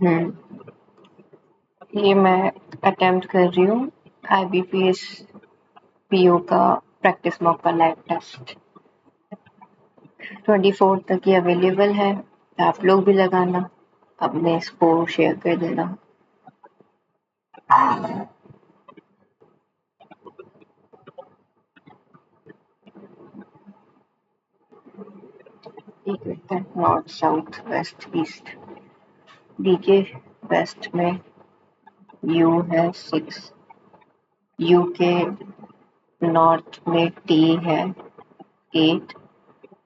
ये मैं अटेम्प्ट कर रही हूँ IBPS PO का प्रैक्टिस मॉक का लाइव टेस्ट 24 तक ये अवेलेबल है। आप लोग भी लगाना, अपने इसको शेयर कर देना। एक लिखते हैं north south west east. D के वेस्ट में U है 6, U के नॉर्थ में T है 8,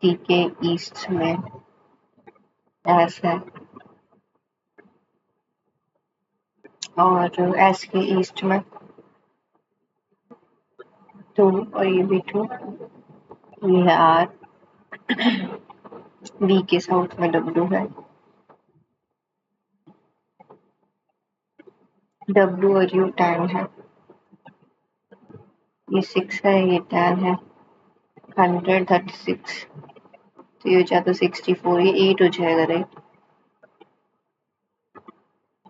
T के ईस्ट में S है और S के ईस्ट में 2 और ये भी 2। ये है R, V के साउथ में W है, W और U 10 है, ये 6 है, ये 10 है, 100 36, तो ये हो जाता 64, ये 8 हो जाएगा राइट।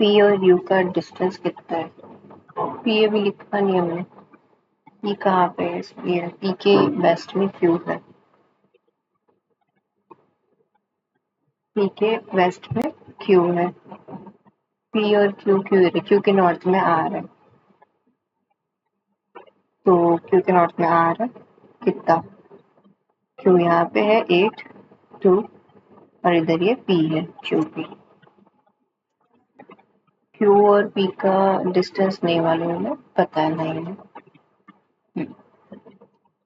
P और U का डिस्टेंस कितना है? P अभी लिखा नहीं हमने, P कहाँ पे है? ये P के वेस्ट में Q है, P के वेस्ट में Q है, P और Q के नॉर्थ में R है, तो Q के नॉर्थ में R है कितना? Q यहाँ पे है 8 2 और इधर ये P है QP। Q और P का डिस्टेंस नहीं मालूम है, पता है नहीं है।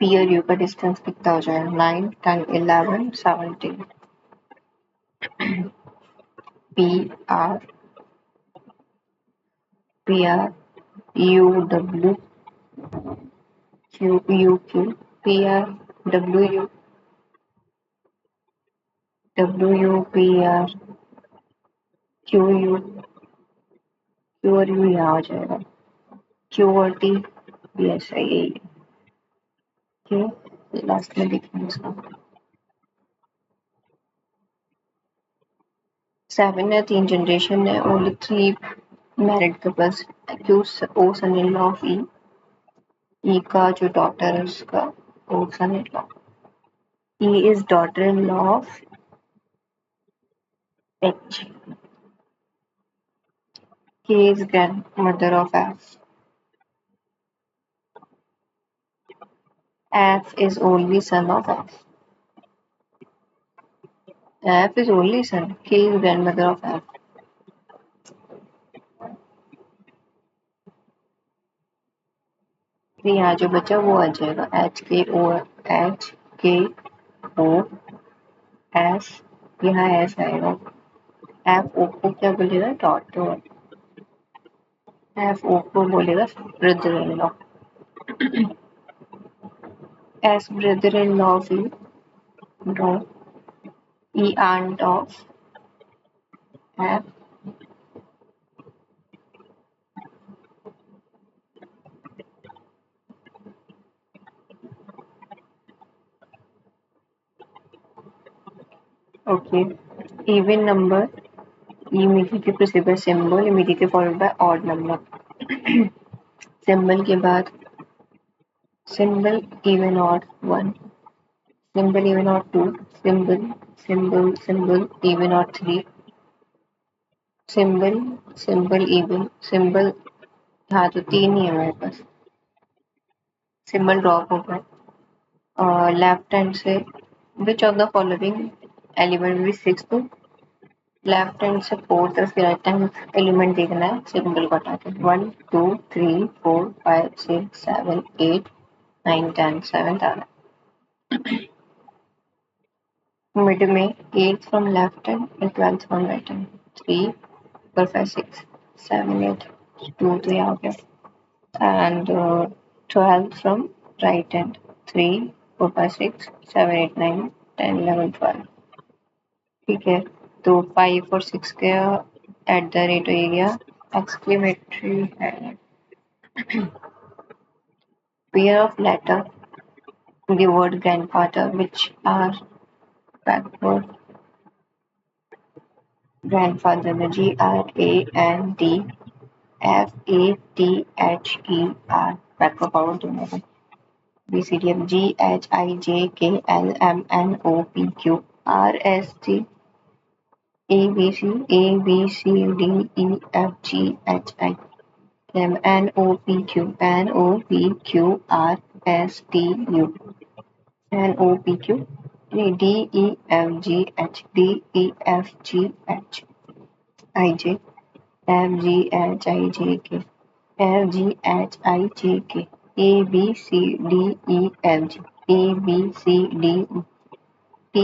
P और U का डिस्टेंस कितना हो जाएगा? 9 10 11 17। PR UW QUQ PR WU WUPR QU Q और U यहाँ हो जाएगा, Q और T भी ऐसा ही है। लास्ट में देखेंगे इसका 7 है, 3 जनरेशन है, only 3 married couples. Accuse O son in law of E का जो डॉटर है उसका O son in law, E is daughter in law of H, K is grandmother of F is only son of F is only son, K is grandmother of F। तो यहाँ जो बचा वो आ जाएगा H K O S, यहाँ S आएगा, F O को क्या बोलेगा? डॉटर, F O को बोलेगा brother in law, S brother in law of E, no, E aunt of F, okay, even number immediately preceded by symbol, immediately followed by odd number। Symbol के बाद symbol even odd 1, symbol even odd 2, symbol symbol symbol even odd 3, symbol symbol even symbol, हाँ तो 3 ही है मेरे पास, symbol drop हो गया। Left hand से which of the following element भी 6, तो लेफ्ट हैंड से 4 फिर राइट हैंड एलिमेंट देखना है, सिंबल को हटा के 1 2 3 4 5 6 7 8 9 10 7 आ रहा है, मिड में 8 from left hand and 12 from right hand, 3 4 5 6 7 8 2 तो यहाँ हो गया, एंड 12 फ्रॉम राइट हैंड 3 4 5 6 7 8 9 10 11 12। ठीक है, तो 5 और 6 का एट द रेट हो गया एक्सक्लेमेटरी है, pair of letter in the word grandfather which are backward grandfather में GRANDFATHER, बैकअप पावर दोनों में। BCDF GHIJKLMNOPQRST ABCDEFGHI MNOPQRSTU NOPQ DEFGH IJ FGHIJK FGHIJK ABCDEFG ABCDE T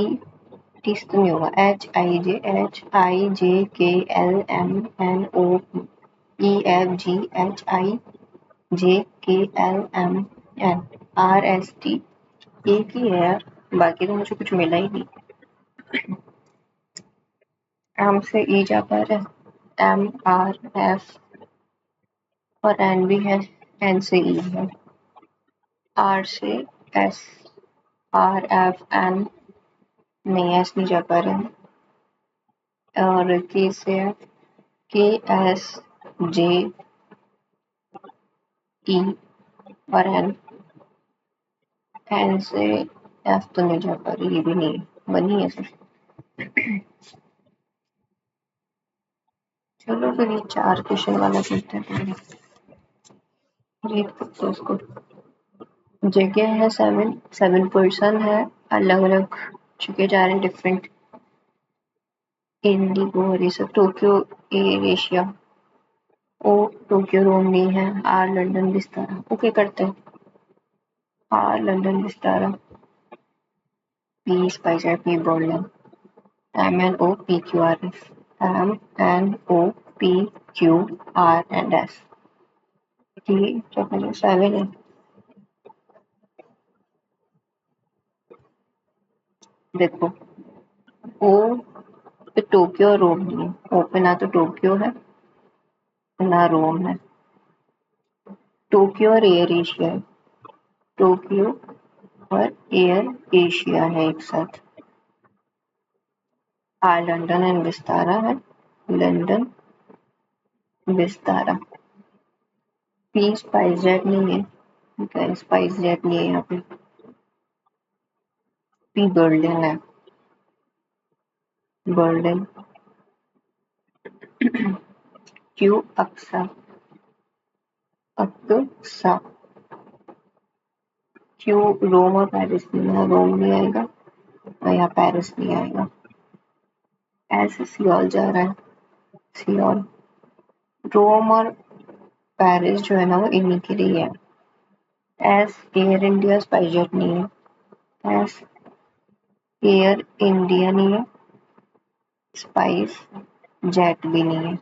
T से तो नहीं होगा HIJHIJKLMNOPEFGHIJKLMNRST एक ही है यार, बाकी तो मुझे कुछ मिला ही नहीं। एम से ई जा पा रहा है, MRF और एन भी है, एन से ई है। आर से एस, RFN नहीं, एस नहीं जा पा रहे हैं। और के से KSJE और एन से एफ तो नहीं जा पा रही, ये भी नहीं बनी है सिर्फ। चलो फिर ये 4 क्वेश्चन वाला करते हैं। रीड करते उसको। जगह है 7 पर्सन है, अलग अलग जगह जा रहे हैं, डिफरेंट। इंडिगो और ये सब। Tokyo AirAsia, O Tokyo Rome नहीं है, आर लंदन विस्तारा। ओके करते हैं, R London Vistara. P Spicer, P Berlin, MNOPQRS MNOPQRS। ये क्या 7 है। देखो ओ पे टोक्यो और रोम नहीं है, ओ पे ना तो टोक्यो है ना रोम है। टोक्यो और एयर एशिया है, टोक्यो और एयर एशिया है एक साथ। लंदन एंड विस्तारा है, London Vistara. P spice jet नहीं है, ठीक है, स्पाइस जेट नहीं है यहाँ पे। पी बर्लिन है, Berlin. Q Aqsa, Aqsa. Q Rome और पेरिस नहीं है, रोम नहीं आएगा और यहाँ पेरिस नहीं आएगा। ऐसे सियोल जा रहा है, सियोल। रोम और पेरिस जो है ना वो इन्हीं के लिए है। S air India spice jet नहीं है, एस एयर इंडिया नहीं है, स्पाइस जेट भी नहीं है।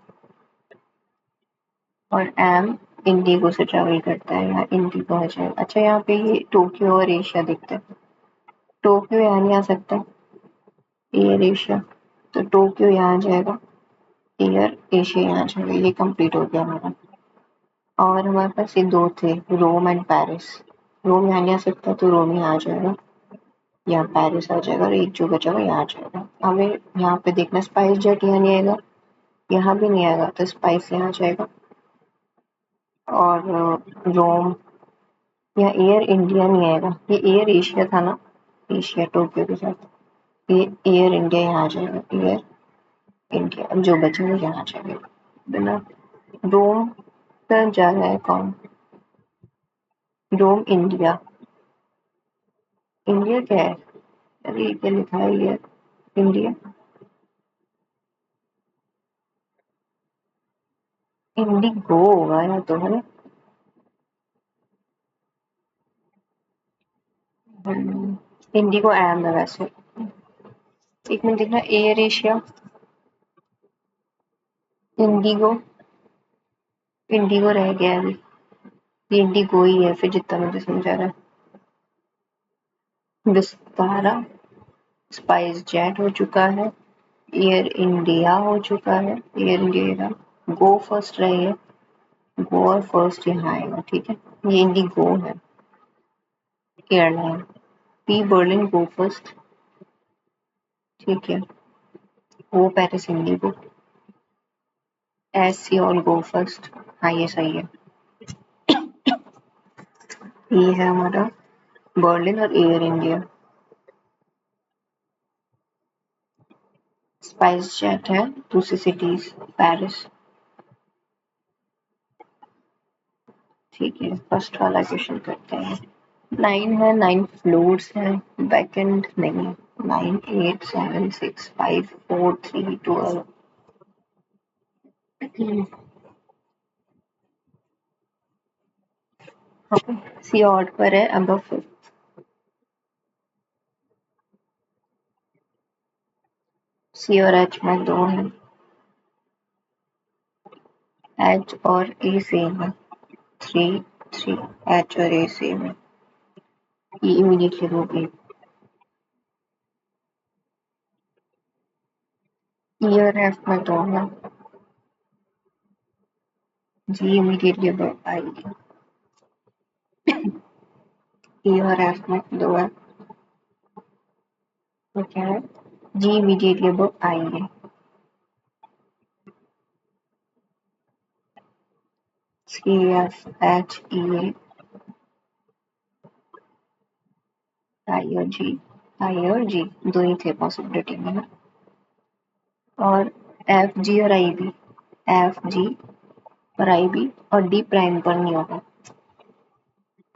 और एम इंडिगो से ट्रेवल करता है, यहाँ इंडिगो आ जाएगा। अच्छा यहाँ पे ये टोक्यो और एशिया दिखता है, टोक्यो यहाँ नहीं आ सकता, एयर एशिया, तो टोक्यो यहाँ आ जाएगा, एयर एशिया यहाँ आ जाएगा। ये कंप्लीट हो गया हमारा। और हमारे पास ये 2 थे, रोम एंड पेरिस। रोम यहाँ नहीं आ सकता तो रोम यहाँ आ जाएगा, यहाँ पेरिस आ जाएगा और एक जो बचा हुआ यहाँ आ जाएगा। हमें यहाँ पे देखना, स्पाइस जेट यहाँ नहीं आएगा, यहाँ भी नहीं आएगा, तो स्पाइस यहाँ आ जाएगा। और रोम या एयर इंडिया नहीं आएगा, ये एयर एशिया था ना, एशिया टोक्यो के साथ, ये एयर इंडिया यहाँ आ जाएगा, एयर इंडिया। अब जो बचेगा यहाँ आ जाएगा। बिना रोम पर जा रहा है कौन, रोम इंडिया, इंडिया क्या है, अरे ये क्या लिखा है, ये इंडिया, इंडिगो होगा या तो है ना। इंडिगो एम है वैसे। एक मिनट देखना, एयर एशिया, इंडिगो, इंडिगो रह गया अभी, ये इंडिगो ही है फिर जितना मुझे समझा रहा है। विस्तारा, स्पाइस जेट हो चुका है, एयर इंडिया हो चुका है, एयर इंडिया गो फर्स्ट रही है, गो और फर्स्ट यहाँ आएगा, ठीक है। ये इंडिगो है airline. P Berlin Go First, ठीक है। O Paris IndiGo, S Seoul Go First. हाँ ये सही है। ये है हमारा बर्लिन और एयर इंडिया। स्पाइस जेट है दूसरी सिटीज पेरिस। ठीक है, फर्स्ट वाला क्वेश्चन करते हैं। 9 है, 9 फ्लोर्स है, बैकेंड नहीं। 9 8 7 6 5 4 3 12। सी ऑड पर है अबव 5th। सी और एच में 2 है, एच और ए सेम है। 3 3 एच और ए सेम है। ये इमीडिएटली होगी। ई और एफ में 2 है, जी इमीडिएटली अबव आएगी। ई और एफ में 2 है, तो क्या है, जी इमीडिएटली अबव आएंगे। सी एफ एच ई आई और जी दो ही थे पॉसिबिलिटी में ना। और एफ जी और आई भी, एफ जी और आई भी, और डी प्राइम पर नहीं होगा।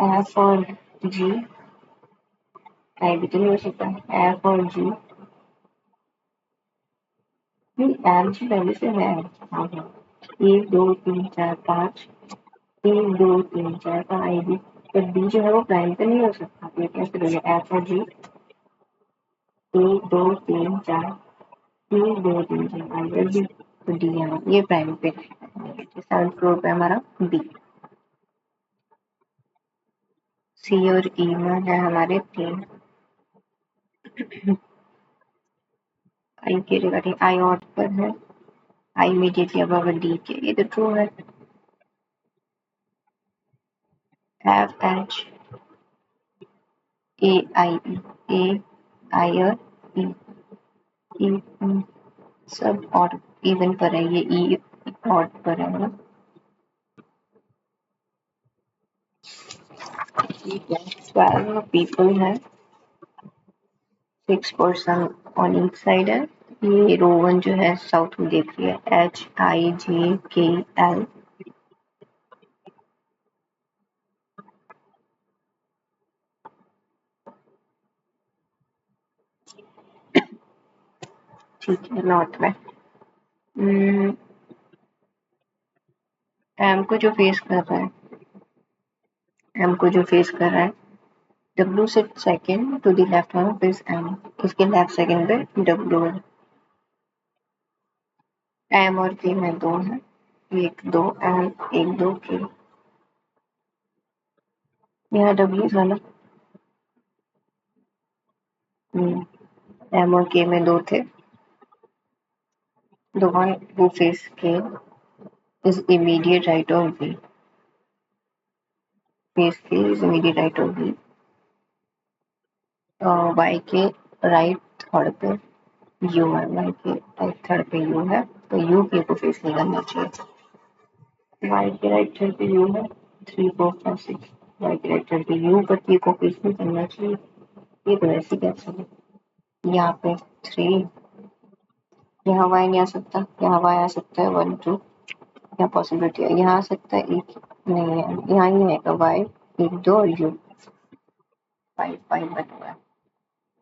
एफ और जी, आई भी तो नहीं हो सकता। एफ और जी नहीं, एफ जी पहले से है। हाँ हाँ, 1 2 3 4 5, 1 2 3 4 का आई भी, पर डी जो है वो प्राइम पे नहीं हो सकता। ये कैसे हो गया, एफ और जी 1 2 3 4, 1 2 3 4 आई और जी, तो डी यहाँ ये प्राइम पे। 7th फ्लोर पे हमारा बी। सी और ई में है हमारे 3। आई के रिगार्डिंग आई ऑट पर है, आई इमीडिएटली अबव डी के, ये तो ट्रू है। एफ एच ए आई ई, ए आई और ई, ई सब ऑड इवन पर है, ये ई ऑड पर है ना। ठीक है, 12 पीपल है, 6 पर्सन ऑन ईच साइड है। ये रोवन जो है साउथ में देख लिया, HIJKL। ठीक है, नॉर्थ में एम को जो फेस कर रहा है, एम को जो फेस कर रहा है, डब्ल्यू से second to the left of this M, इसके लेफ्ट सेकेंड पे डब्ल्यू है। एम और के में 2 है, 1 2 एम 1 2 के। यहाँ डब्ल्यू था ना, एम और के में 2 थे। The one who faces K is immediate right of B. Face K is immediate right of B. Y के राइट थर्ड पे U है, Y के राइट थर्ड पे U है, तो U K को फेस नहीं करना चाहिए। Y के राइट थर्ड पे U है, 3 4 5 6, Y के राइट थर्ड पे U पर K को फेस नहीं करना चाहिए। ये तो ऐसे कैसे है, यहाँ पे 3, यहाँ Y नहीं आ सकता, यहाँ Y आ सकता है 1 2, यहाँ पॉसिबिलिटी है, यहाँ आ सकता है एक, नहीं है, यहाँ ही आएगा Y 1 2 और U 5 5 बना हुआ है।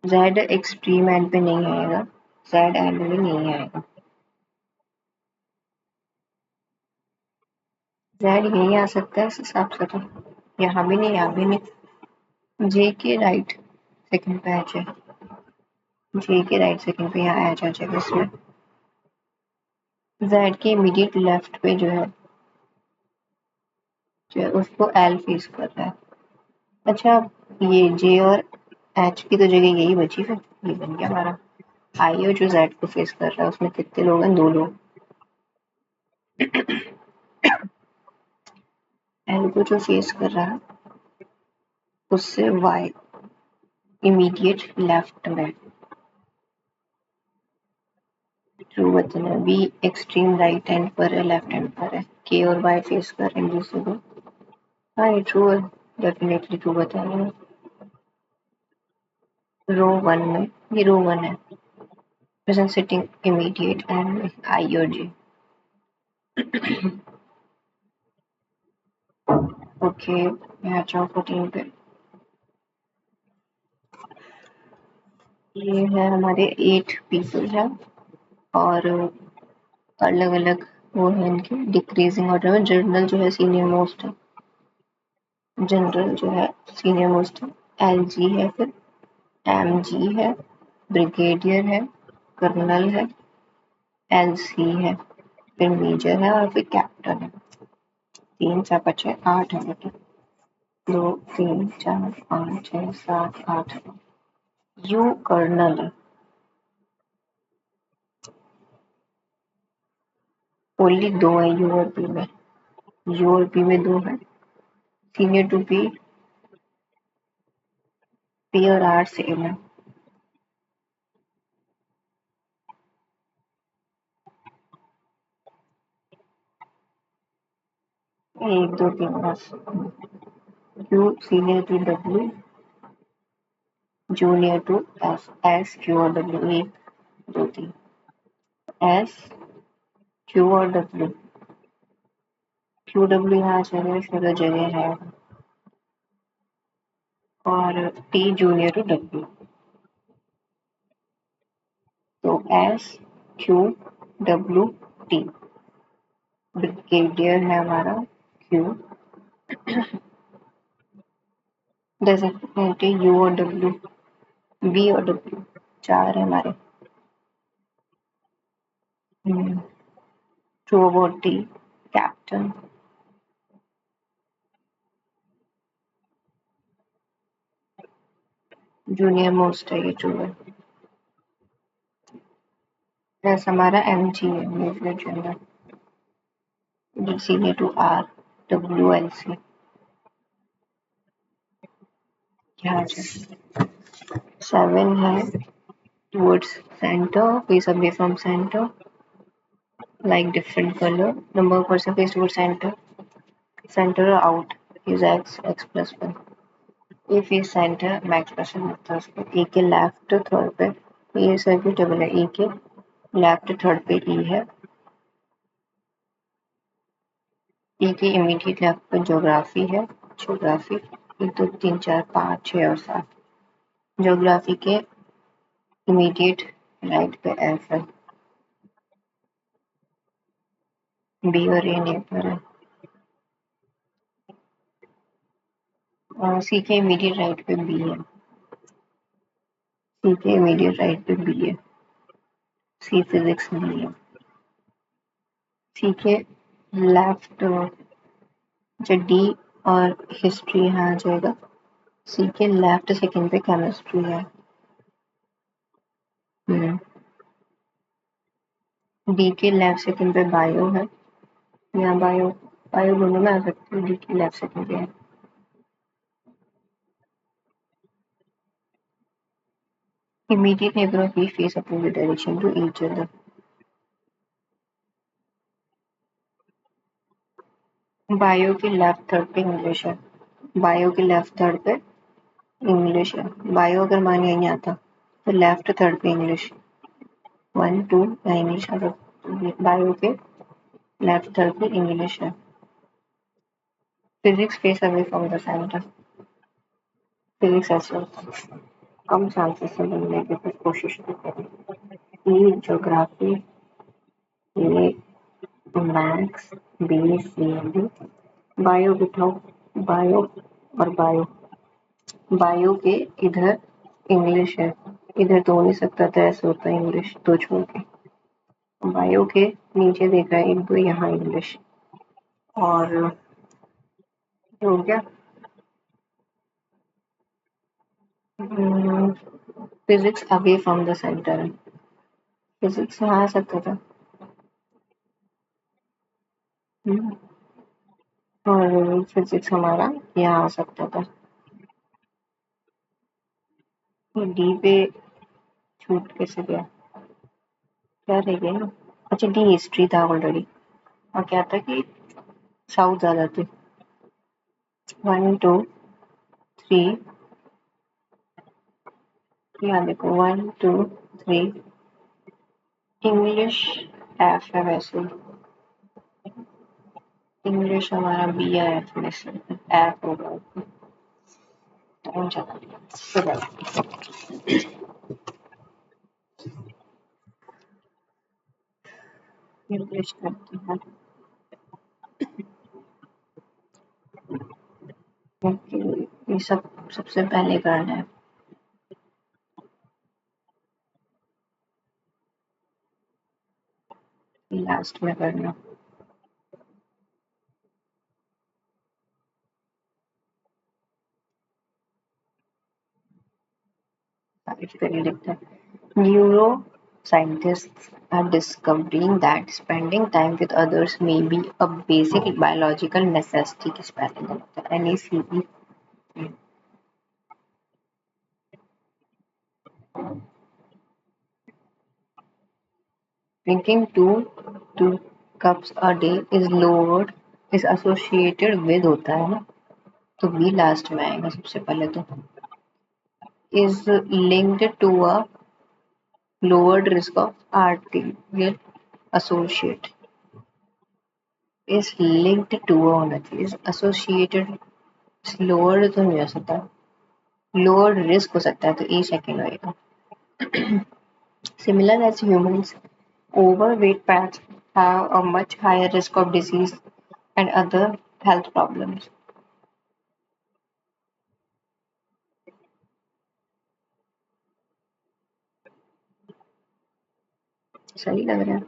जेड एक्सट्रीम एंड पे नहीं आएगा, जेड एंड में नहीं आएगा, जेड यही आ सकता है इस हिसाब से, तो यहाँ भी नहीं, यहाँ भी नहीं। जे के राइट सेकंड पे आ जाए, जे के राइट सेकंड पे यहाँ आ जाएगा इसमें। जेड के इमीडिएट लेफ्ट पे जो है उसको एल फेस कर रहा है। अच्छा, ये जे और एच की तो जगह यही बची, फिर ये बन गया हमारा आई, और जो जेड को फेस कर रहा है उसमें कितने लोग हैं, 2 लोग। एल को जो फेस कर रहा है उससे वाई इमीडिएट लेफ्ट में, बचना है। बी एक्सट्रीम राइट हैंड पर है, लेफ्ट हैंड पर है। के और वाई फेस कर रहे हैं दूसरे को। हाँ ये ट्रू है, डेफिनेटली ट्रू बताना है। रो 1 में, ये रो 1 है। Present sitting immediate and I और जी। ओके, मैं आ जाऊँ 14 पे। ये है हमारे 8 पीपल हैं और अलग अलग वो है इनके डिक्रीजिंग ऑर्डर में। जनरल जो है सीनियर मोस्ट है, जनरल जो है सीनियर मोस्ट है। एल जी है, फिर एम जी है, ब्रिगेडियर है, कर्नल है, एल सी है, फिर मेजर है और फिर कैप्टन है। 3 4 5 6 8 है बेटा। 2 3 4 5 6 7 8। यू कर्नल है। ओनली 2 है यू और पी में। यू और पी में 2 है। सीनियर टू पी और आर सेम है। 1 2 3 बस। Q senior to W, junior to S. S Q और डब्ल्यू, 1 2 3। एस क्यू और डब्ल्यू, क्यू डब्ल्यू यहाँ जगह जगह जगह है। और टी जूनियर टू डब्ल्यू, तो S Q W T. Brigadier है हमारा क्यू। डेजिग्नेटेड यू और डब्ल्यू, बी और डब्ल्यू, 4 है हमारे। True about T, captain. Junior most है, ये ट्रू है। एस हमारा एम जी है, major general. D senior to R, W L C. क्या है? 7 है towards center, face away from center, like different color. Number of person face towards center. Center or out is x plus 1. ये face centre max person होता है उसको। ए के left third पे ये सर्किल टेबल है। ए के लेफ्ट थर्ड पे ई है। ए के इमीडिएट लेफ्ट पे ज्योग्राफी है। ज्योग्राफी 1 2 3 4 5 6 और 7। ज्योग्राफी के इमीडिएट राइट पे एफ है। बी और ए नेबर है। और सी के इमीडिएट राइट पे बी है। सी के इमीडिएट राइट पे बी है। सी फिजिक्स बी है। सी के लेफ्ट जो डी और हिस्ट्री यहाँ आ जाएगा। सी के लेफ्ट सेकंड पे केमिस्ट्री है। डी के लेफ्ट सेकंड पे बायो है। यहाँ बायो, बायो दोनों में आ सकती है। डी के लेफ्ट सेकंड पे है। Immediate neighbour of each face opposite direction to each other. Bio के लेफ्ट थर्ड पे इंग्लिश है। बायो के लेफ्ट थर्ड पे इंग्लिश है। बायो अगर मान यहीं आता तो लेफ्ट थर्ड पे इंग्लिश 1 2 इंग्लिश आ सकती। बायो के लेफ्ट थर्ड पे इंग्लिश है। Physics face away from the centre. Physics ऐसे होता है, कम चांसेस है बनने की, फिर कोशिश तो करें। ये ज्योग्राफी, ये maths, B C D. Bio बिठाओ, बायो और बायो। बायो के इधर इंग्लिश है, इधर तो हो नहीं सकता था, ऐसे होता है इंग्लिश दो छोड़ के। बायो के नीचे देख रहा है 1 2, यहाँ इंग्लिश। और हो गया। Physics away from the centre है। फिजिक्स यहाँ आ सकता था। हम्म, और फिजिक्स हमारा यहाँ आ सकता था। डी पे छूट कैसे गया, क्या रह गया ना। अच्छा डी हिस्ट्री था ऑलरेडी। और क्या था कि साउथ ज्यादा थे। 1 2 3। यहाँ देखो 1 2 3। इंग्लिश एफ है वैसे। इंग्लिश हमारा बी या एफ में से एफ होगा। टाइम चला गया सुबह। इंग्लिश करते हैं। ओके ये सब सबसे पहले करना है। लास्ट में करना। फिर लिखते हैं neuro scientists are discovering that spending time with others may be a basic biological necessity की spelling गलत है NACE। Drinking 2 cups a day is associated with होता है ना, तो बी लास्ट में आएगा सबसे पहले तो। is linked to a lowered risk of arterial associate। is linked to a होना चाहिए, is associated lowered तो नहीं हो सकता, lowered risk हो सकता है तो ए सेकेंड होएगा। Similar as humans, overweight pets have a much higher risk of disease and other health problems। सही लग रहा है।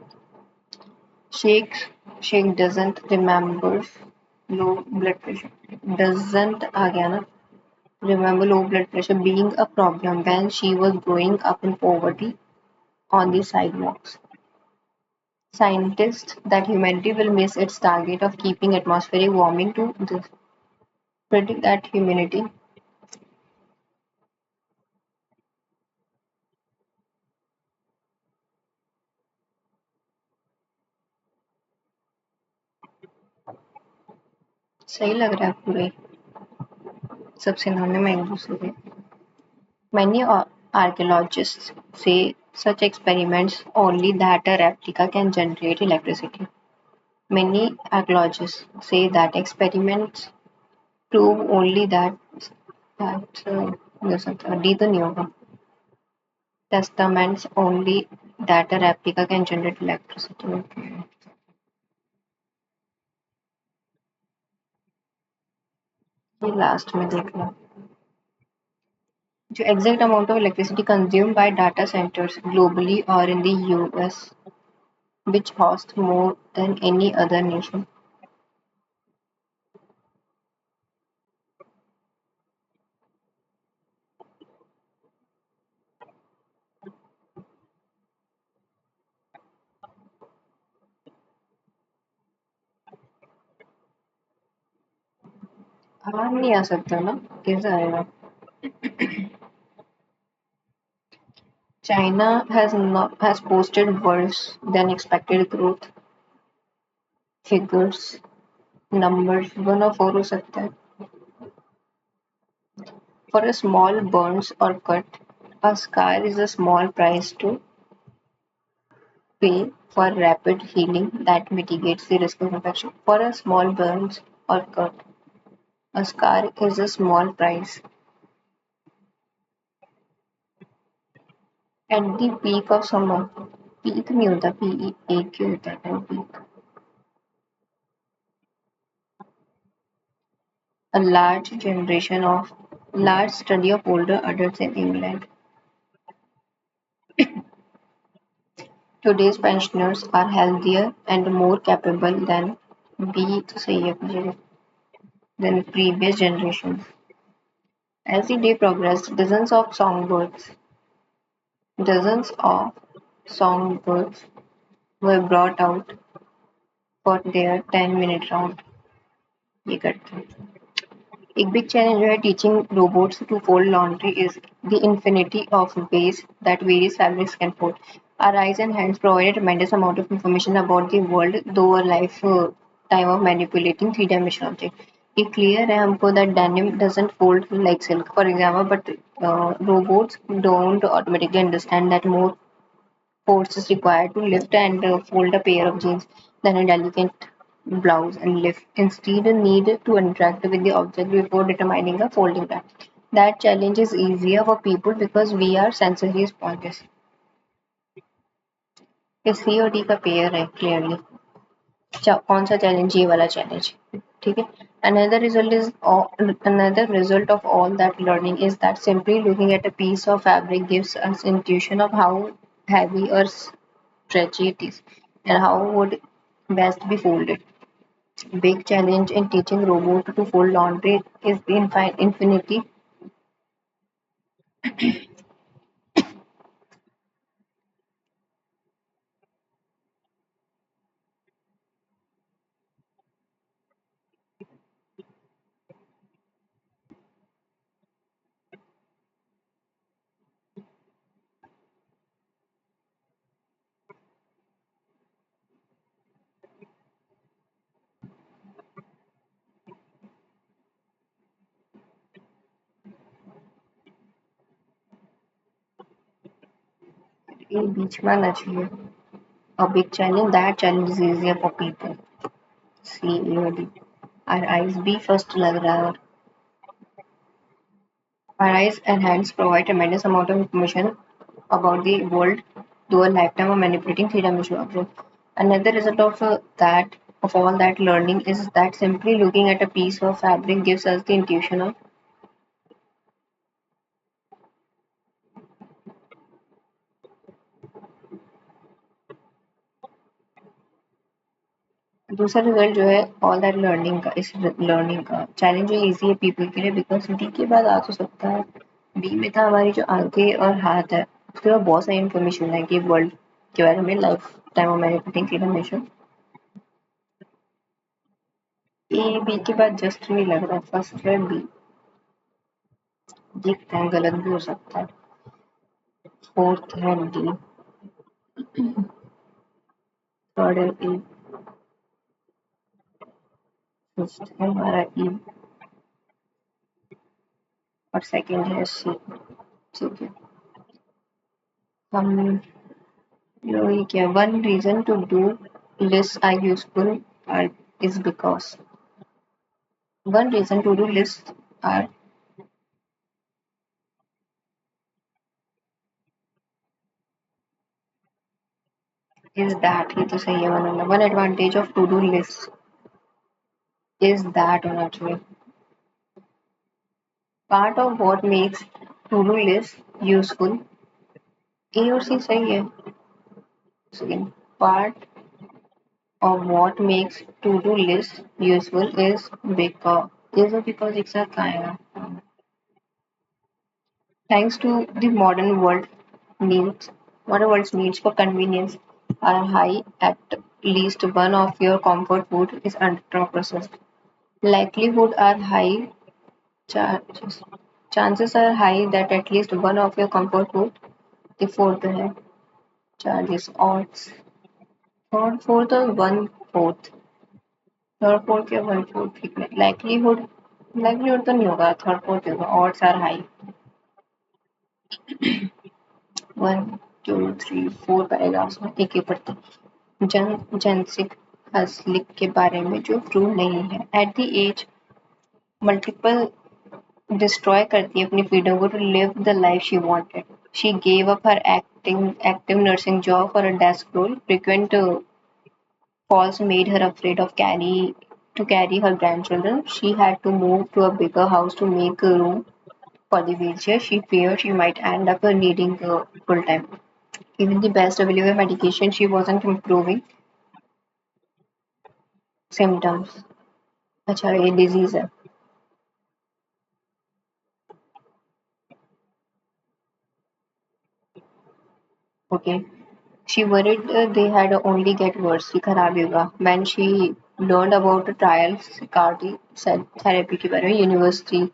Shake Shake doesn't remember low blood pressure। Doesn't आ गया ना। Remember low blood pressure being a problem when she was growing up in poverty on the sidewalks. Scientists that humanity will miss its target of keeping atmospheric warming to this predict that humanity। सही लग रहा है पूरे सबसे नामे में एक दूसरे के। Many archaeologists say such experiments only that a replica can generate electricity। Many archaeologists say that experiments prove only that D तो नहीं होगा। Testaments only that a replica can generate electricity। Okay। ये लास्ट में देखना जो exact amount of electricity consumed by data centers globally or in the US, which hosts more than any other nation। आराम नहीं आ सकता ना, कैसे आएगा। China has posted worse than expected growth figures। numbers 1 और 4 हो सकता है। For a small burns or cut, a scar is a small price to pay for rapid healing that mitigates the risk of infection। For a small burns or cut, a scar is a small price at the peak of summer। Peak नहीं होता, P एक ही होता है peak. A large study of older adults in England। Today's pensioners are healthier and more capable than B तो सही है मुझे than previous generations। As the day progressed, dozens of songbirds were brought out for their 10-minute round। ये करते हैं। एक big challenge जो है teaching robots to fold laundry is the infinity of ways that various fabrics can fold। Our eyes and hands provide a tremendous amount of information about the world, though a lifetime of manipulating three-dimensional objects. ये clear है हमको that denim doesn't fold like silk, for example, but robots don't automatically understand that more force is required to lift and fold a pair of jeans than a delicate blouse and lift. Instead, need to interact with the object before determining a folding time. That challenge is easier for people because we are sensory sponges. ये सी और D का pair है clearly कौन सा challenge ये वाला challenge ठीक है another result of all that learning is that simply looking at a piece of fabric gives us intuition of how heavy or stretchy it is and how would best be folded. Big challenge in teaching robot to fold laundry is the infinity ये बीच में आना चाहिए. A big challenge, that challenge is easier for people. C A D. Our eyes भी first लग रहा है. Our eyes and hands provide tremendous amount of information about the world through a lifetime of manipulating three-dimensional objects. Another result of all that learning is that simply looking at a piece of fabric gives us the intuition of दूसरा result जो है all that learning का इस learning का challenge जो easy है people के लिए बिकॉज डी के बाद आ तो सकता है बी में था हमारी जो आंखें और हाथ है उसके बाद बहुत सारी इन्फॉर्मेशन है कि वर्ल्ड के बारे में life time of manipulating information A B के बाद जस्ट नहीं लग रहा फर्स्ट है बी दिखता है गलत भी हो सकता है फोर्थ है डी थर्ड है ए फिफ्थ है हमारा ई और सेकंड है सी ठीक है हम ये क्या one reason to do lists are useful are, is because one reason to do lists are is that ये तो सही है one advantage of to do lists is that होना चाहिए part of what makes to do list useful A और C सही है second part of what makes to do list useful is और because एक साथ कहाँ आएगा thanks to the needs modern world's needs for convenience are high at least one of your comfort food is ultra processed likelihood are high charges chances are high that at least one of your comfort food the fourth है charges odds third fourth और one fourth third fourth या one fourth ठीक है likelihood तो नहीं होगा third fourth होगा odds are high 1 2 3 4 paragraphs में एक एक पढ़ते जनसिक हसलिक के बारे में जो ट्रू नहीं है at the age multiple destroy करती है अपनी फ्रीडम को to live the life she wanted she gave up her active nursing job for a desk role frequent falls made her afraid of carry to carry her grandchildren. She had to move to a bigger house to make room for the wheelchair. She feared she might end up needing full time. Even the best available medication, she wasn't improving symptoms. अच्छा ये disease है. Okay. She worried they had only get worse. ये खराब ही होगा. When she learned about the trial psychiatry therapy के बारे में university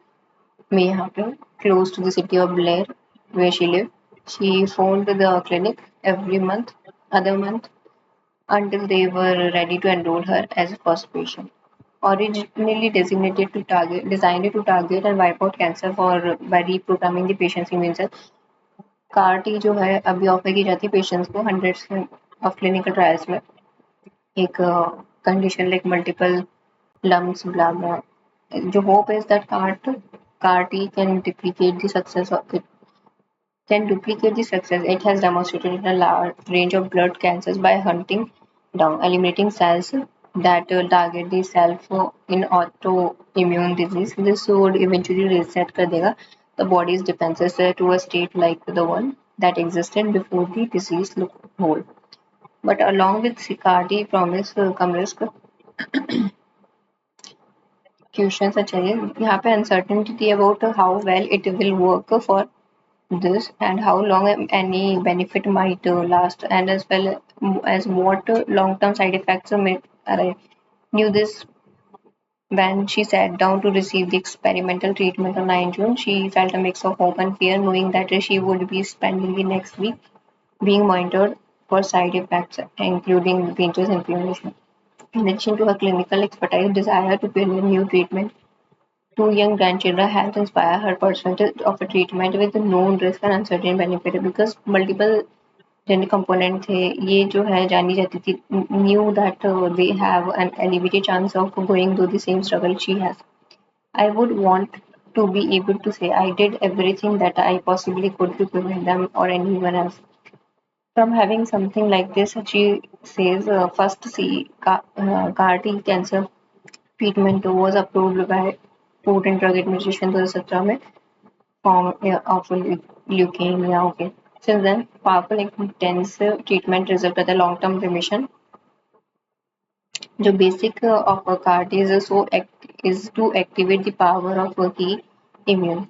में यहाँ पे close to the city of Blair where she lived, she phoned the clinic every other month, until they were ready to enroll her as a first patient. Originally designed to target and wipe out cancer for by reprogramming the patient's immune cell, CAR T जो है अभी offer की जाती है patients को hundreds of clinical trials में एक condition like multiple लम्स blah blah. The hope is that CAR T can duplicate the success it has demonstrated in a large range of blood cancers by hunting down, eliminating cells that target the self in autoimmune disease. This would eventually reset कर देगा the body's defenses to a state like the one that existed before the disease took hold. But along with CAR-T promise come risk. Questions अच्छा है यहाँ पे uncertainty about how well it will work for this and how long any benefit might last, and as well as what long-term side effects may arrive. Knew this when she sat down to receive the experimental treatment on 9 June. She felt a mix of hope and fear, knowing that she would be spending the next week being monitored for side effects, including dangerous inflammation. In addition to her clinical expertise, desire to build a new treatment two young grandchildren helped inspire her pursuit of a treatment with known risk and uncertain benefit because multiple जिनके component थे ये जो है जानी जाती थी knew that they have an elevated chance of going through the same struggle she has. I would want to be able to say I did everything that I possibly could to prevent them or anyone else from having something like this. She says first see CAR T cancer treatment was approved by Food and Drug Administration 2017 में form of leukemia. Okay. Since then, powerful intensive treatment resulted in long-term remission. The basic of a CAR T is to activate the power of a key immune.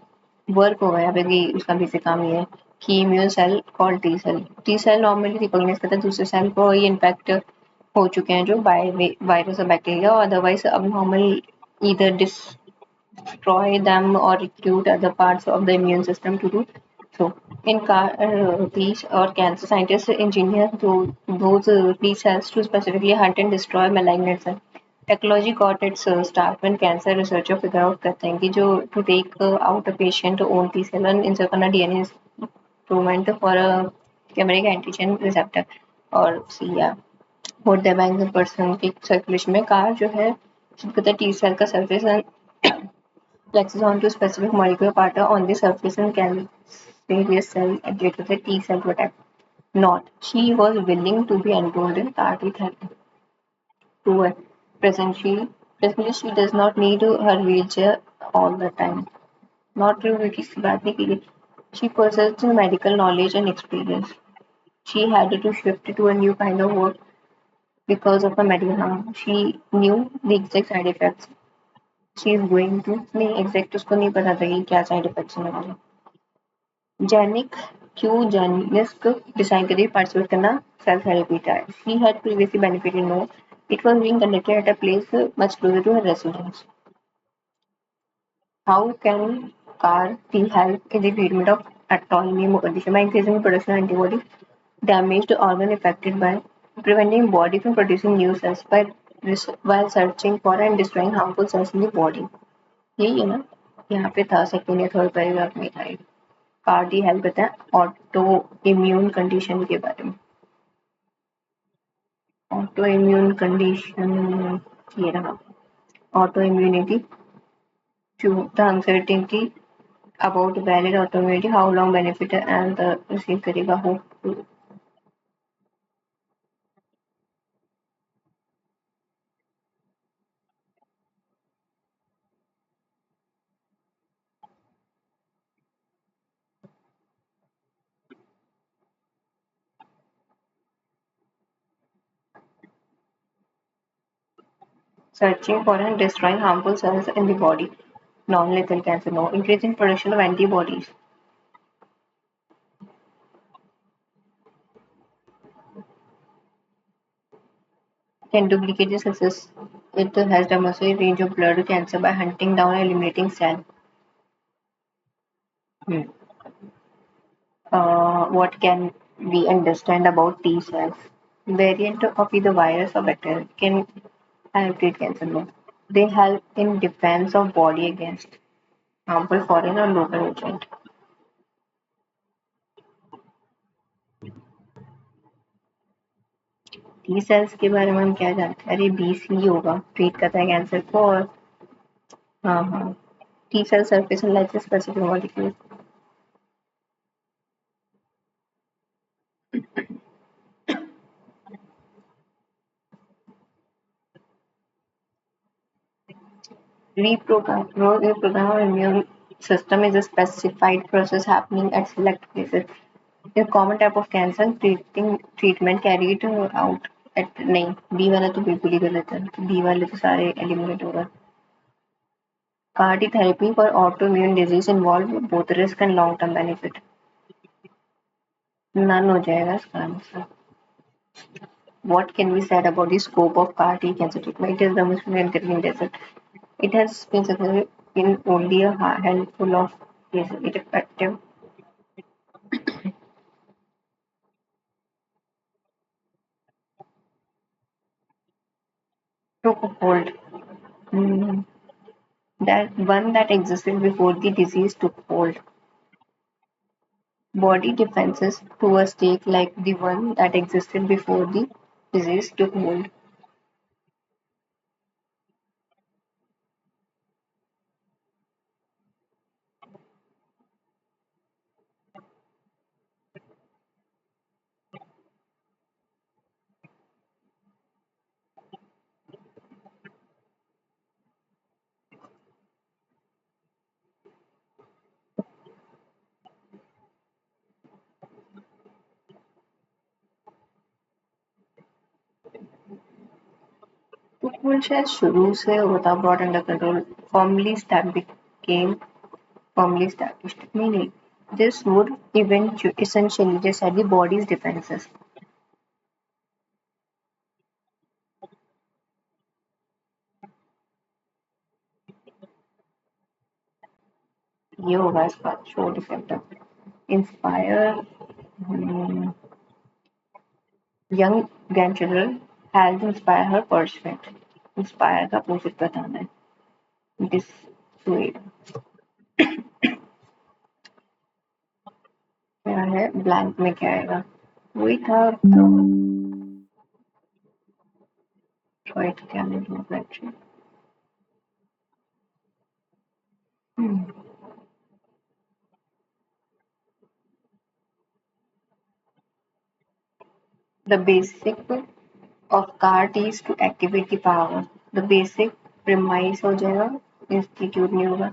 Work हो गया अभी उसका basic काम ये है कि immune cell called T cell normally recognise करता है दूसरे सेल को ये इन्फेक्ट हो चुके हैं जो वायरस और बैक्टीरिया और अदरवाइज अब normal either destroy them or recruit other parts of the immune system to do so. In these or cancer scientists engineer those T cells to specifically hunt and destroy malignant cells. Ecology got its start when cancer researcher figure out करते हैं कि जो to take out a patient own T cell and insert करना DNA instrument for a chimeric antigen receptor और yeah vote the bank person की circulation में car जो है कहते हैं टी सेल का surface and flexes onto a specific molecular pattern on the surface and cancerous cell due the T cell to attack. Not. She was willing to be enrolled in CAR-T therapy. To presently she does not need her wheelchair all the time. Not true किसी बात नहीं की. She possessed medical knowledge and experience. She had to shift to a new kind of work because of the medical harm. She knew the exact side effects she is going to. नहीं exact उसको नहीं पता था कि क्या side effects होने वाले. Janik क्यों जेनिस्क डिसाइड करी पार्टिसिपेट करना cell therapy trial. She had previously benefited no. It was being conducted at a place much closer to her residence. How can CAR T help in the treatment of autoimmune condition by increasing production of antibody damaged organ affected by preventing body from producing new cells by while searching for and destroying harmful cells in the body. यही है ना यहाँ पे था second या third paragraph में था CAR T help करता है ऑटो इम्यून कंडीशन के बारे में. ऑटो इम्यून कंडीशन ये रहा auto immunity to the uncertainty about valid autoimmunity, how long benefit and the receive करेगा hope. Searching for and destroying harmful cells in the body. Non-lethal cancer, no. Increasing production of antibodies. Can duplicate the success. It has demonstrated range of blood cancer by hunting down and eliminating cell. What can we understand about T cells. Variant of either virus or bacteria can help treat cancer. No. They help in defense of body against harmful foreign or local agent. T cells के बारे में हम क्या जानते हैं? अरे BC होगा, treat करता है कैंसर को। और हाँ हाँ, T cell surface like specific molecule. Reprogram of immune system is a specified process happening at select places. A common type of cancer treatment carried out at नहीं बी वाला तो बिल्कुल ही गलत है, बी वाले तो सारे एलिमिनेट हो गए। CAR-T therapy for autoimmune disease involve both risk and long-term benefit. None हो जाएगा इसका answer. What can be said about the scope of CAR-T cancer treatment? It is the most green desert. It has been successful in only a handful of cases. It effective took hold. Mm, that one that existed before the disease took hold. Body defenses to a state like the one that existed before the disease took hold. took hold शायद शुरू से होता brought under control. Formally established became firmly established. Meaning, this would essentially decide the body's defenses. ये होगा इसका short effect. Inspire young grandchildren has inspired her pursuit. Inspire का opposite बताना है. Dissuade क्या है? ब्लैंक में क्या आएगा? वही था right क्या नहीं The basic of CAR-T is to activate the power. The basic premise हो जाएगा, institute नहीं होगा.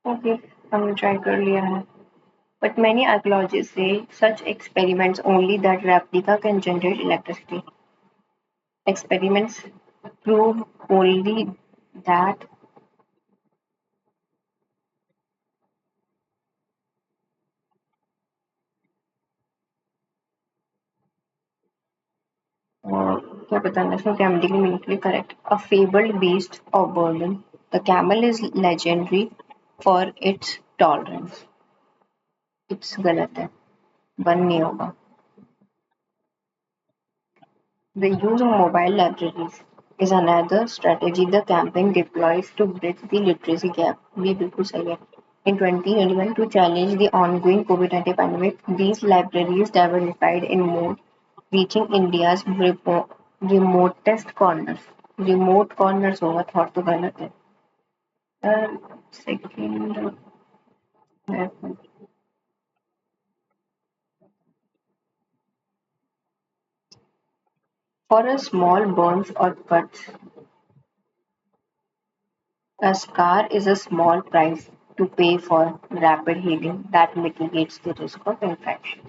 Okay, हमने try कर लिया है. But many archaeologists say such experiments only that replica can generate electricity. Experiments prove only that क्या बताना है grammatically meaningfully correct. A fabled beast of burden. The camel is legendary for its tolerance. It's गलत है. One नहीं होगा. The use of mobile libraries is another strategy the campaign deploys to bridge the literacy gap. भी बिल्कुल सही है. In 2021, to challenge the ongoing COVID-19 pandemic, these libraries diversified in mode, reaching India's remotest corners. Remote corners होगा, thought तो गलत है. Second, for a small burns or cuts, a scar is a small price to pay for rapid healing that mitigates the risk of infection.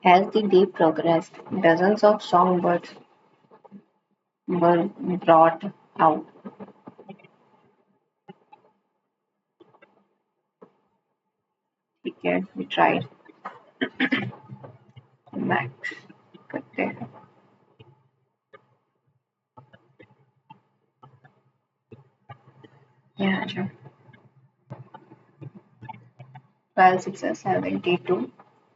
As the day progressed, dozens of songbirds were brought out. ठीक है, we tried. Max करते हैं. यहाँ आ जाओ. 12 6 72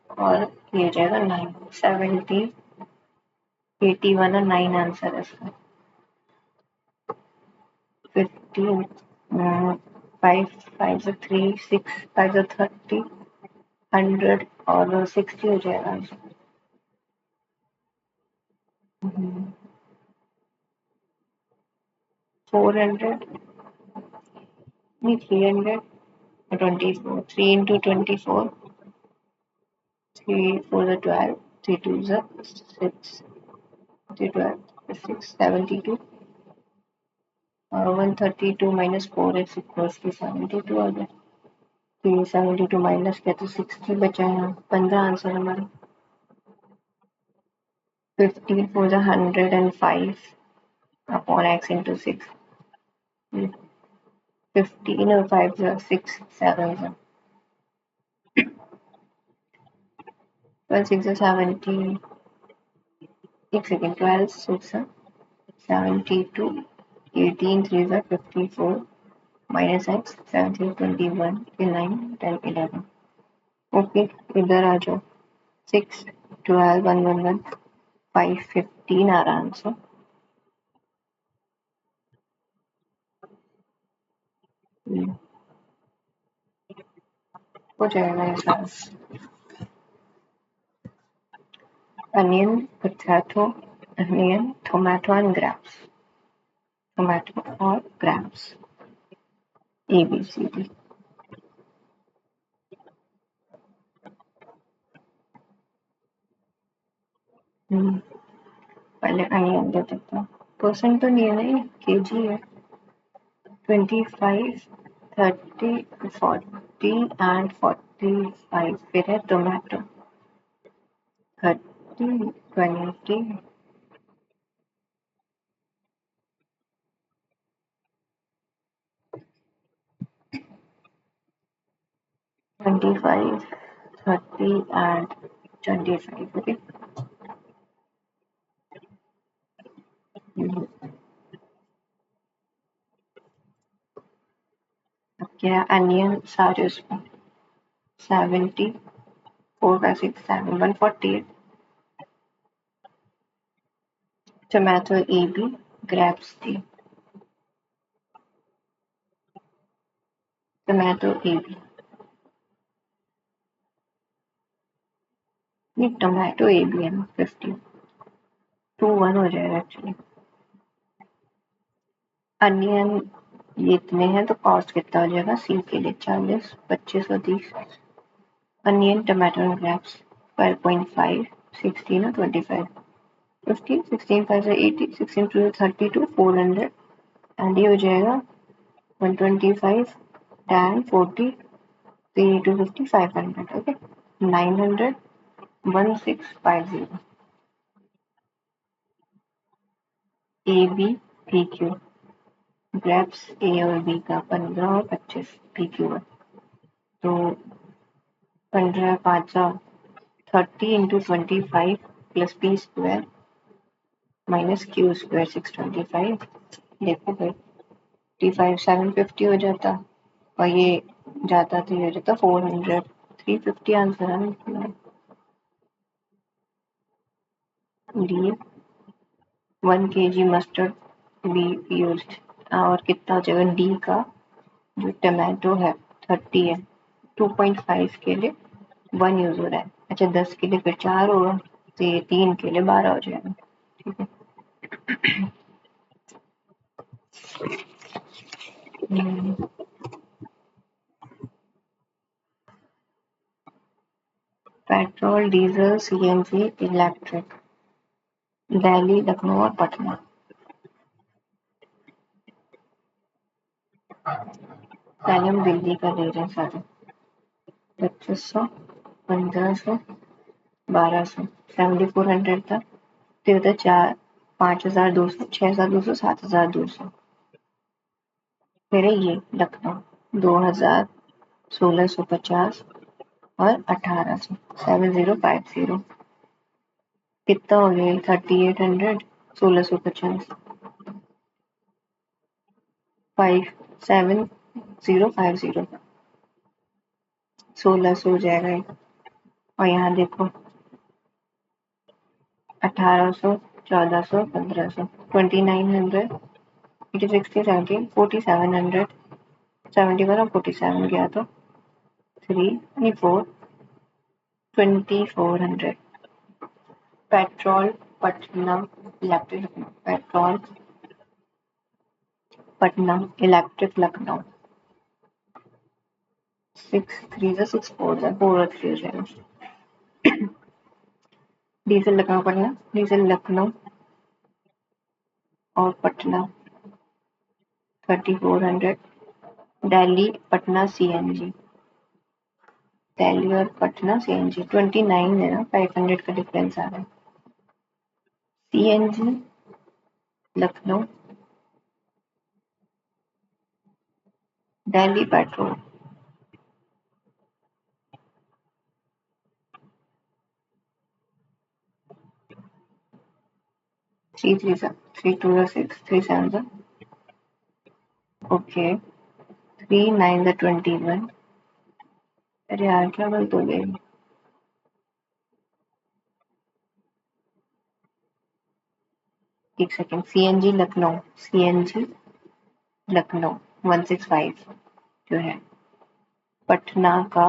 और ये हो जाएगा 9 70 81 और 9 आंसर है इसका 15 5 5 से 3 6 5 से 30 100 और 60 हो जाएगा आंसर 400 नहीं 300 24 3 into 24 3 4 the 12 3 2 the 6 3 12 6 72 132 minus 4 is equals to 72 आ गया तो ये 72 माइनस किया तो 60 बचा है 15 आंसर हमारा 15 for the 105 upon x into 6 15 और 5 the 6 7 the 12 6 the 70 एक second 12 6 72 18 3 the 54 minus x 7 21 9 10 11 okay इधर आ जाओ 6 12 1 1 1 5 15 आ रहा आंसर हो जाएगा ऐसा onion, potato, onion, tomato and grapes. Tomato or grapes. A, B, C, D. पहले अनियन दे देता हूँ परसेंट तो नहीं है नहीं केजी है 25 30 40 एंड 45 फिर है टोमेटो 30 20 25 30 and 25 okay अब क्या अनियन सारे उसमें 70 4 by 6 7 148 tomato AB grapes D tomato AB नहीं टोमेटो AB है ना 50 2 1 हो जाएगा एक्चुअली अनियन ये इतने हैं तो कॉस्ट कितना हो जाएगा सी के लिए 40 25 और 30 अनियन टोमेटो एंड ग्रेप्स 12.5 16 और 25 15 16 5 से 80 16 2 32 400 एंड ये हो जाएगा 125 10 40 3 to 50 500 okay 900 1650 A B P Q grapes A और बी का 15 और 25 पी क्यू है तो 15 5 30 into 25 plus P square minus Q square 625 देखो भाई 55 750 हो जाता और ये जाता तो ये हो जाता 400 350 आंसर है D 1 kg mustard be used और कितना हो जाएगा डी का जो टमाटो है 30 है 2.5 के लिए 1 यूज हो रहा है अच्छा 10 के लिए फिर 4 होगा तो ये 3 के लिए 12 हो जाएगा ठीक है petrol diesel CNG electric Delhi Lucknow और पटना पहले हम दिल्ली का ले रहे हैं सारे 2500 1500 1200 7400 था फिर होता 5200 6200 7200 फिर है ये लखनऊ 2000 1650 और 1800 7050 कितना हो गया 3800 1650 5 7050 1600 हो जाएगा ये। और यहाँ देखो 1800, 1400, 1500, 2900, 60, 70, 4700, 71 और 47 गया तो 2400। Petrol Patna electric petrol Patna electric Lucknow 6 3 6 4 4 3 हो जाएगा। डीजल लखनऊ पटना, डीजल लखनऊ और पटना 3400। दिल्ली पटना सीएनजी, दिल्ली और पटना सीएनजी 29 है ना, 500 का डिफरेंस आ रहा है। CNG Lucknow, Delhi petrol 3 2 6 okay 3 9 21। अरे यार क्या गलत हो गई। एक second, CNG Lucknow, CNG Lucknow 165 जो है। पटना का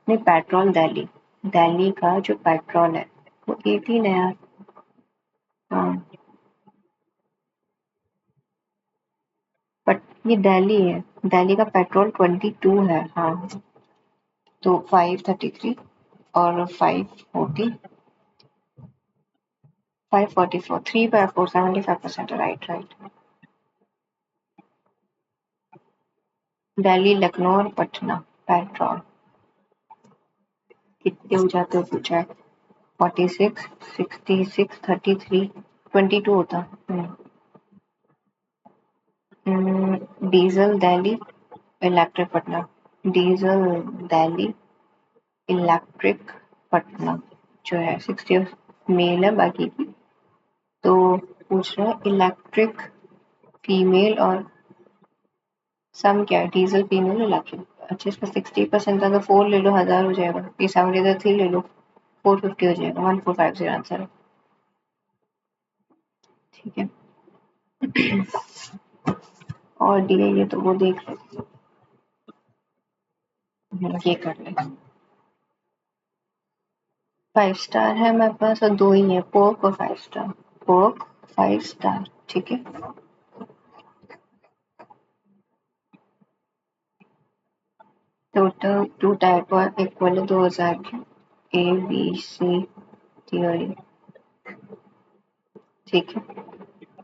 नहीं, पेट्रोल दिल्ली, दिल्ली का जो पेट्रोल है वो 18 है यार। हाँ बट ये दिल्ली है, दिल्ली का पेट्रोल 22 है। हाँ तो 533 और 544 3/4 75%। Right right. दिल्ली लखनऊ और पटना पेट्रोल कितने हो जाते हो पूछा है। 46 66 33 22 होता। Diesel Delhi electric Patna, diesel Delhi electric Patna जो है 60 मेल है बाकी की। तो पूछ रहा है इलेक्ट्रिक फीमेल और सम क्या है, डीजल फीमेल इलेक्ट्रिक। अच्छा इसका 60% था तो 4 ले लो, 1000 हो जाएगा। ये 73 ले लो, 450 हो जाएगा। 1450 आंसर है। ठीक है और डी है ये तो वो देख लो, ये कर ले। 5 स्टार है मेरे पास और 2 ही है, पोर्क और 5 स्टार। पोर्क 5 स्टार ठीक है। टोटल 2 टाइप और इक्वल 2000 की ए बी सी थियोरी ठीक है।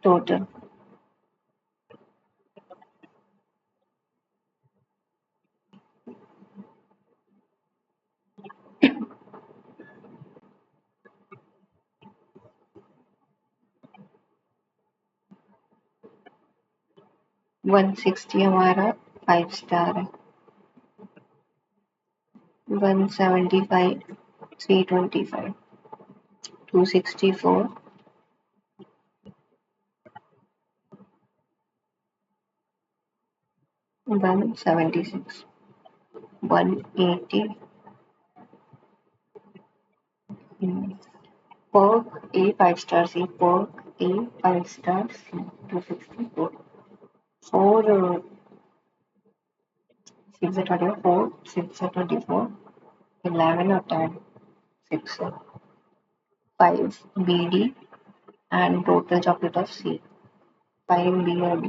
टोटल 160 हमारा 5 स्टार है। 175 325 264 176 180 Perk A 5 star C, Perk A 5 star C 264 4 6 24 6 24 11 और 10 6 5 BD and total chocolate of C 5 B और B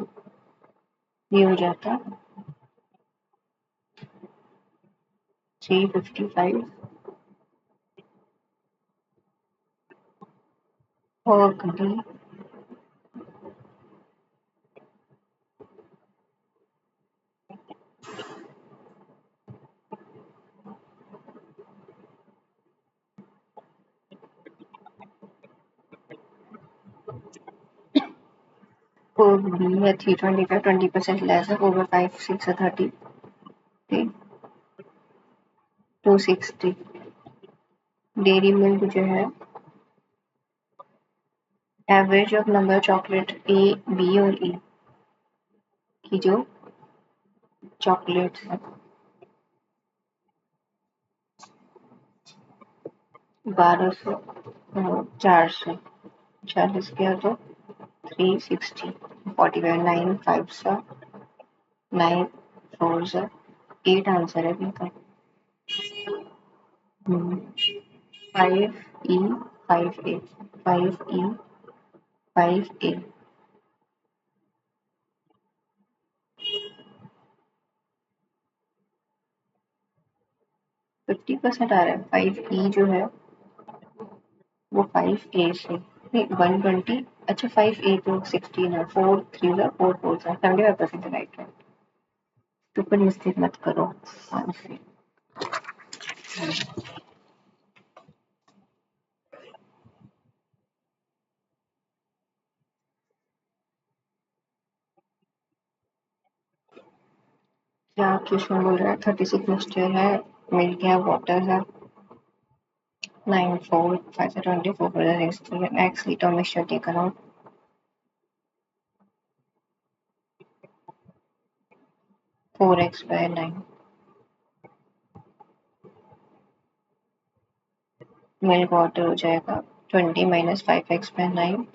ये हो जाता 355 पर्क B पर्क B है 325 20% लेस है ओवर 5 6 30 260 डेयरी मिल्क जो है average of number chocolate A B और ई की जो चॉकलेट्स है 1200, 400, 40 किया तो 360, 45, 9 5 सा 9 4 सा 8 आंसर है इनका। 5E 5A 5E 5A 50% आ रहा है। 5E जो है वो 5A से नहीं 120। अच्छा 5A तो 16 है। 4 3 है 4 4 है 75% राइट है। टुकड़ मिस्टेक मत करो आंसर। क्या क्वेश्चन बोल रहा है? 36 मिक्सचर है, मिल्क है, वाटर है, 9 4 5 से 20 4 4 16 x liter mixture taken out। 4x by 9 milk water हो जाएगा 20 minus 5x by 9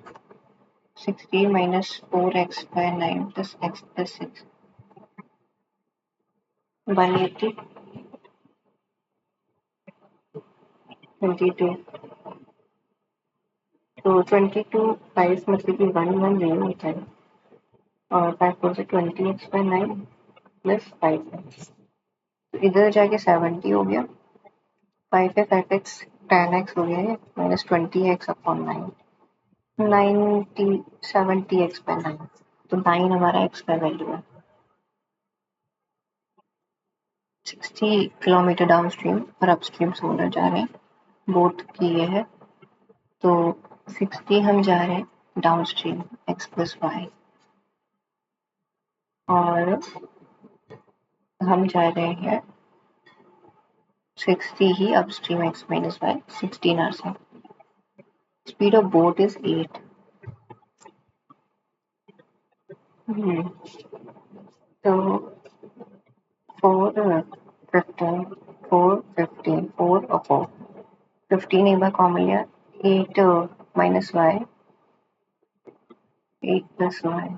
16 minus 4x by 9 plus x plus 6 180 22। तो 22 5 मतलब कि 1 1 0 होता है और 5 4 से 20x by 9 प्लस 5 है तो इधर जाके 70 हो गया। 5 है 5x 10x हो गया है minus 20x upon 9 90 70x by 9 तो 9 हमारा x का वैल्यू है। 60 किलोमीटर डाउन स्ट्रीम और अपस्ट्रीम सोलर जा रहे हैं बोथ की ये है तो 60 हम जा रहे हैं downstream x plus Y और हम जा रहे हैं 60 ही upstream x minus Y 16 R से। Speed of boat is 8। तो 4 15 4 15 4 और 4 15 एक बार कॉमन लिया 8 minus Y 8 plus Y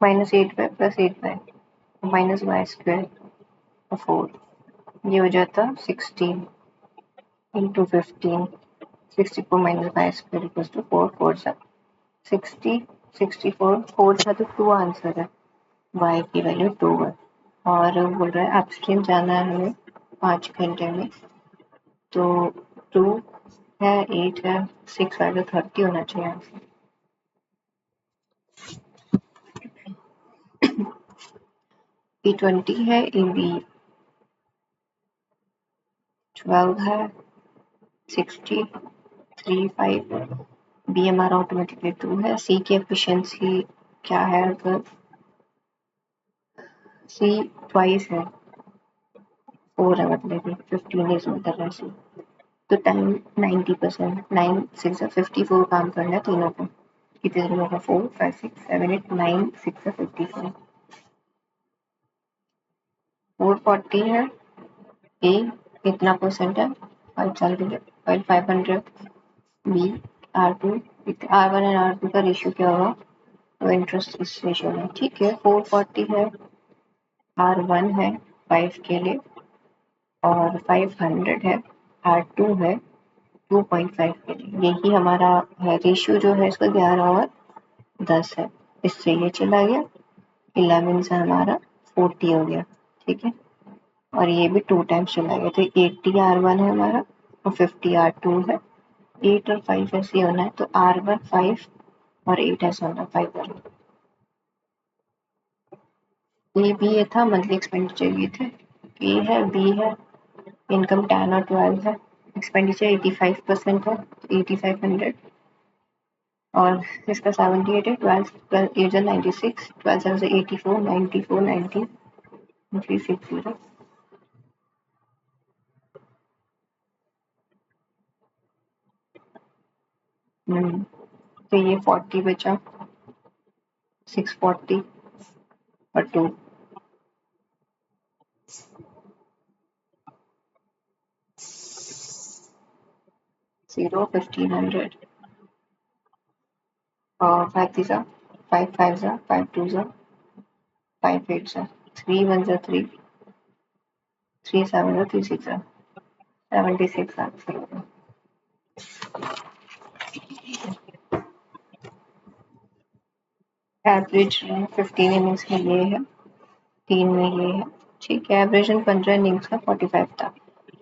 minus 8 Y plus 8 Y minus Y square और 4 ये हो जाता 16 into 15 64 minus Y square equals to 4 4 सा 60 64 4 था तो 2 आंसर है। वाई की वैल्यू 2 है और बोल रहा है अपस्ट्रीम जाना है हमें 5 घंटे में तो 2 है 8 है 6 है तो 30 होना चाहिए आंसर। E20 है EB 12 है 60 3 5 बी हमारा ऑटोमेटिकली 2 है। सी की एफिशिएंसी क्या है? अगर सी ट्वाइस है 4 है मतलब 15 डेज में कर रहा है सी तो टाइम 90% 9 6 54 काम करना है तीनों को। कितने दिन होगा 4 5 6 7 8 9 6 54 440 है ए कितना परसेंट है 5 साल के लिए 500 B R2 R1 and R2 का रेशियो क्या होगा तो इंटरेस्ट इस रेशियो में ठीक है 440 है R1 है 5 के लिए और 500 है R2 है 2.5 के लिए यही हमारा है रेशियो जो है इसका 11 और 10 है। इससे ये चला गया 11 से हमारा 40 हो गया ठीक है और ये भी 2 टाइम्स चला गया तो 80 R1 है हमारा और 50 R2 है 8 और 5 ऐसे होना है तो R1 5 और 8 ऐसा होना 5 और ए बी ये था मंथली एक्सपेंडिचर ये थे ए है बी है इनकम 10 और 12 है एक्सपेंडिचर 85% है 8500 और इसका 78 है 12 8 96 12 7 से 84 94 90 360 तो ये 40 बचा 640 और 2 0, 1500. 5 threes are 5 fives are 5 twos are 5 eights are 3 ones are 3, 3 sevens are 3 six are 76 answer. Average 15 innings में ये है, 3 में ये है, ठीक है। एवरेज इन 15 इनिंग्स का 45 था।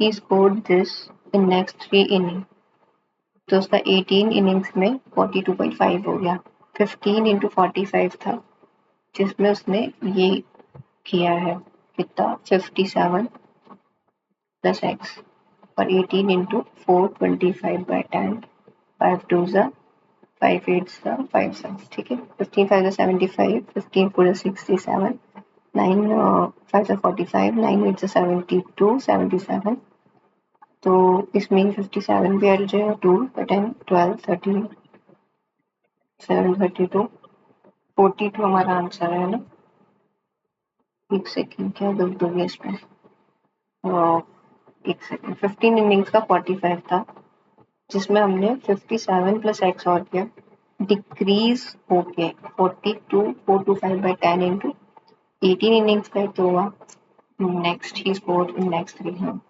He scored this in next 3 inning, तो उसका 18 इनिंग्स में 42.5 हो गया। 15 इंटू 45 था, जिसमें उसने ये किया है कितना 57 प्लस एक्स, और 18 इंटू 425/10, 5 2 ज़ा 5 8 ज़ा 5 ज़ा, ठीक है। 15 5 ज़ा 75, 15 4 ज़ा 67, 9 5 ज़ा 45, 9 8 ज़ा 72, 77, तो इसमें 57 भी ऐड जाएगा, 2 10 12 13 7 32 42 हमारा आंसर है ना। एक सेकेंड, क्या गलत हो गया इसमें, एक सेकेंड। 15 इनिंग्स का 45 था, जिसमें हमने 57 प्लस एक्स और किया, डिक्रीज होके 42 425/10 इंटू 18 इनिंग्स का तो हुआ next he score in next 3। हाँ,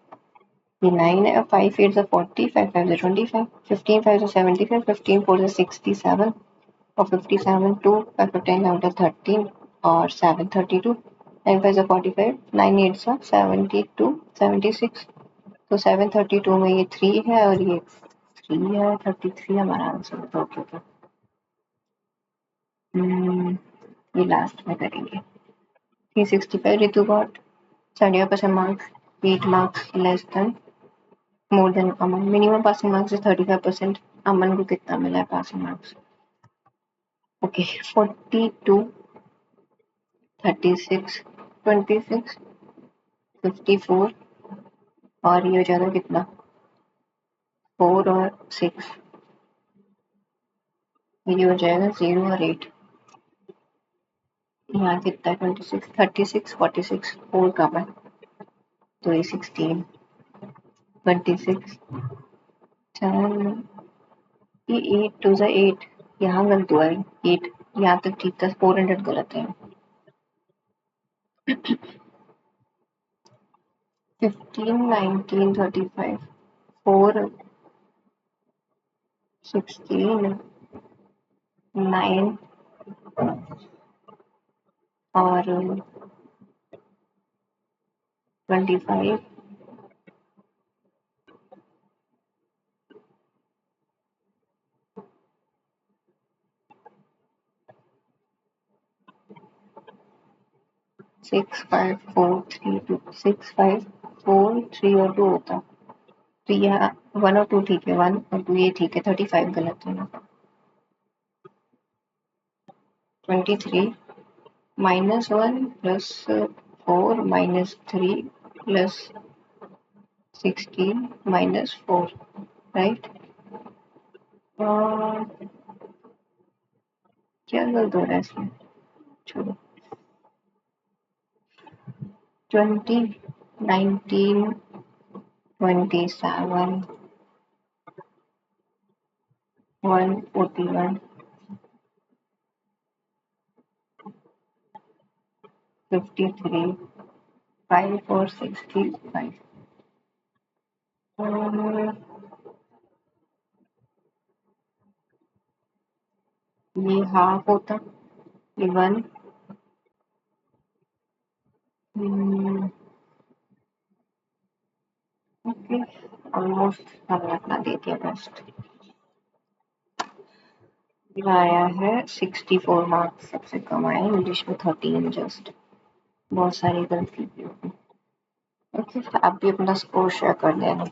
ये 9 है। 5 8 ज़ा 40, 5 5 ज़ा 25, 15 5 ज़ा 75, 15 4 ज़ा 67, और 57 2 5 10 आउट ऑफ 13, और 7 32, 9 5 ज़ा 45, 9 8 ज़ा 72 76, तो 732 में ये 3 है और ये 3 है, 33 हमारा आंसर होता। ओके ओके, ये लास्ट में करेंगे। 365 Ritu got 75% marks, 8 marks less than more than Aman. Minimum passing marks is 35%। अमन को कितना मिला है पासिंग मार्क्स? ओके, 42 36 26 54, और ये हो जाएगा कितना 4 और 6, ये हो जाएगा 0 और 8। यहाँ कितना है 26 36 46, 4 कम है तो ये 16 26 7, ये 8 2 ज़ा 8, यहाँ गलत हुआ है 8, यहाँ तक ठीक था, 400 गलत है। 15 19 35 4 16 9 और 25, 6 5 4 3 2, 6 5 4 3 और 2 होता, तो यहाँ 1 और 2 ठीक है, 1 और 2 ये ठीक है, 35 गलत है ना। 23 -1 प्लस 4 -3 प्लस 16 -4, राइट। क्या गलत हो रहा है इसमें, छोड़ो। 20 19 27 141 53 5 और 65, ये हाफ होता, ये 1, ओके, ऑलमोस्ट हमने अपना दे दिया बेस्ट। आया है 64 मार्क्स, सबसे कम आया इंग्लिश में 13 जस्ट, बहुत सारी गलती की। ओके, आप भी अपना स्कोर शेयर कर देना।